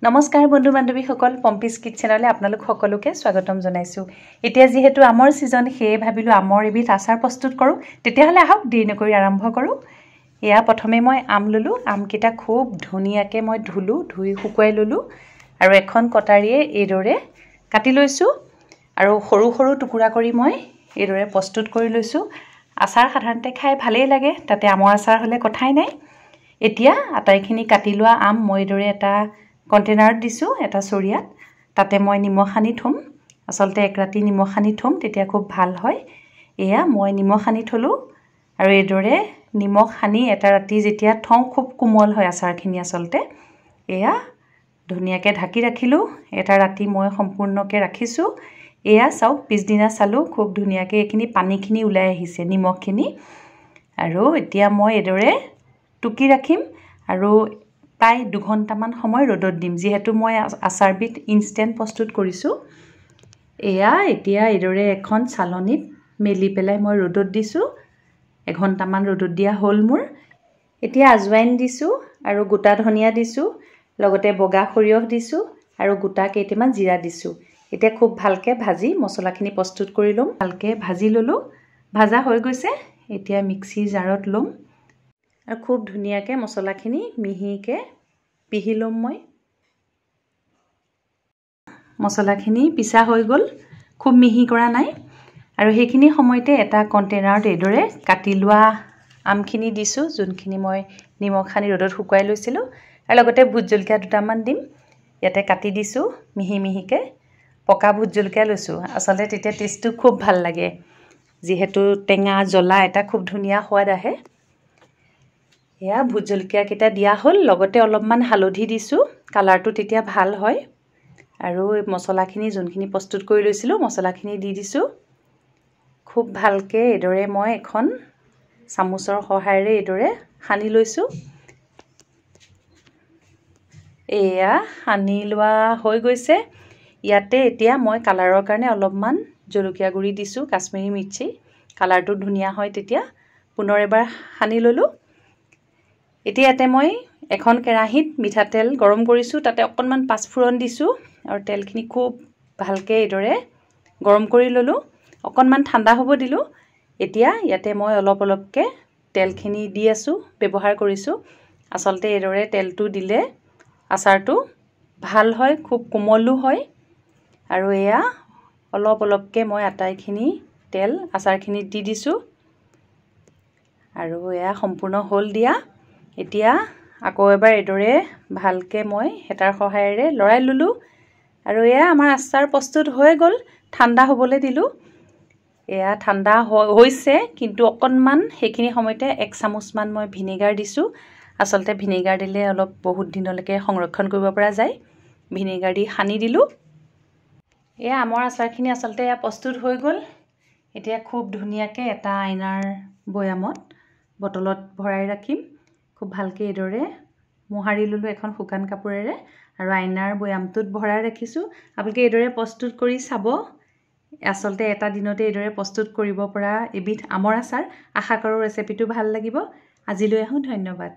নমস্কাৰ বন্ধু বান্ধৱীসকল পম্পিছ কিটচেনলৈ আপোনালোক সকলোকে স্বাগতম জনাইছো। এতিয়া যেহেতু আমৰ সিজন সেয়ে ভাবিলো আমৰ এবিধ আচাৰ প্ৰস্তুত কৰো। তেতিয়াহলে আহক দেৰি নকৰি আৰম্ভ কৰো। এয়া প্ৰথমে মই আম ললো, আমকিটা খুব ধুনিয়াকে মই ধুলো, ধুই শুকুৱাই ললো আৰু এখন কটাৰীয়ে এইদৰে কাটি লৈছো আৰু সৰু সৰু টুকুৰা কৰি মই এইদৰে প্ৰস্তুত কৰি লৈছো। আচাৰ সাধাৰণতে খাই ভালেই লাগে, তাতে আমৰ আচাৰ হলে কথাই নাই। এতিয়া আটাইখিনি কাটি লোৱা আম মই এইদৰে এটা কন্টেনাৰত দিছো, এটা চৰিয়াত। তাতে মই নিমখ সানি থম, আসলতে এক ৰাতি নিমখ সানি থম, তেতিয়া খুব ভাল হয়। এয়া মই নিমখ সানি থলো আৰু এইদৰে নিমখ সানি এটা ৰাতি যেতিয়া থওঁ খুব কোমল হয় আচাৰখিনি আসলতে। এয়া ধুনিয়াকে ঢাকি ৰাখিলো, এটা ৰাতি মই সম্পূৰ্ণকে ৰাখিছো। এয়া চাওক পিছদিনা চালো খুব ধুনিয়াকে এইখিনি পানীখিনি ওলাই আহিছে নিমখখিনি। আৰু এতিয়া মই এইদৰে টুকি ৰাখিম আৰু প্ৰায় 2 ঘণ্টামান সময় ৰ'দত দিম, যেহেতু মই আচাৰবিধ ইনষ্টেন্ট প্ৰস্তুত কৰিছো। এয়া এতিয়া এইদৰে এখন চালনীত মেলি পেলাই মই ৰ'দত দিছো। 1 ঘণ্টামান ৰ'দত দিয়া হ'ল মোৰ। এতিয়া আজৱাইন দিছো আৰু গোটা ধনিয়া দিছো, লগতে বগা সৰিয়হ দিছো আৰু গোটা কেইটামান জিৰা দিছো। এতিয়া খুব ভালকে ভাজি মছলাখিনি প্ৰস্তুত কৰি লম। ভালকে ভাজি ললো, ভাজা হৈ গৈছে। এতিয়া মিক্সিৰ জাৰত লম আৰু খুব ধুনিয়াকে মছলাখিনি মিহিকে পিহি লম মই। মছলাখিনি পিছা হৈ গ'ল, খুব মিহি কৰা নাই। আৰু সেইখিনি সময়তে এটা কন্টেনাৰত এইদৰে কাটি লোৱা আমখিনি দিছো, যোনখিনি মই নিমখ সানি ৰ'দত শুকুৱাই লৈছিলো, আৰু লগতে ভোট জলকীয়া দুটামান দিম। ইয়াতে কাটি দিছো মিহি মিহিকে। পকা ভোট জলকীয়া লৈছো, আসলতে তেতিয়া টেষ্টটো খুব ভাল লাগে, যিহেতু টেঙা জ্বলা এটা খুব ধুনীয়া সোৱাদ আহে। এয়া ভোট জলকীয়া কেইটা দিয়া হ'ল, লগতে অলপমান হালধি দিছো, কালাৰটো তেতিয়া ভাল হয়। আৰু মছলাখিনি যোনখিনি প্ৰস্তুত কৰি লৈছিলো মছলাখিনি দি দিছো। খুব ভালকে এইদৰে মই এখন চামুচৰ সহায়েৰে এইদৰে সানি লৈছো। এয়া সানি লোৱা হৈ গৈছে। ইয়াতে এতিয়া মই কালাৰৰ কাৰণে অলপমান জলকীয়া গুৰি দিছো, কাশ্মীৰী মিৰ্চি, কালাৰটো ধুনীয়া হয় তেতিয়া। পুনৰ এবাৰ সানি ললো। এতিয়া ইয়াতে মই এখন কেৰাহীত মিঠাতেল গৰম কৰিছো, তাতে অকণমান পাঁচফোৰণ দিছো আৰু তেলখিনি খুব ভালকে এইদৰে গৰম কৰি ললো, অকণমান ঠাণ্ডা হ'ব দিলো। এতিয়া ইয়াতে মই অলপ অলপকে তেলখিনি দি আছো, ব্যৱহাৰ কৰিছো। আসলতে এইদৰে তেলটো দিলে আচাৰটো ভাল হয়, খুব কোমলো হয়। আৰু এয়া অলপ অলপকে মই আটাইখিনি তেল আচাৰখিনিত দি দিছো আৰু এয়া সম্পূৰ্ণ হ'ল দিয়া। এতিয়া আকৌ এবাৰ এইদৰে ভালকে মই হেতাৰ সহায়েৰে লৰাই ললো আৰু এয়া আমাৰ আচাৰ প্ৰস্তুত হৈ গ'ল। ঠাণ্ডা হ'বলৈ দিলো। এয়া ঠাণ্ডা হৈছে, কিন্তু অকণমান সেইখিনি সময়তে 1 চামুচমান মই ভিনেগাৰ দিছো। আসলতে ভিনেগাৰ দিলে অলপ বহুত দিনলৈকে সংৰক্ষণ কৰিব পৰা যায়। ভিনেগাৰ দি সানি দিলো। এয়া আমৰ আচাৰখিনি আসলতে প্ৰস্তুত হৈ গ'ল। এতিয়া খুব ধুনীয়াকে এটা আইনাৰ বৈয়ামত বটলত ভৰাই ৰাখিম। খুব ভালকে এইদৰে মোহাৰি ললো এখন শুকান কাপোৰেৰে আৰু আইনাৰ বৈয়ামটোত ভৰাই ৰাখিছো। আপোনালোকে এইদৰে প্ৰস্তুত কৰি চাব। আসলতে এটা দিনতে এইদৰে প্ৰস্তুত কৰিব পৰা এবিধ আমৰ আচাৰ। আশা কৰো ৰেচিপিটো ভাল লাগিব। আজিলৈ আহো, ধন্যবাদ।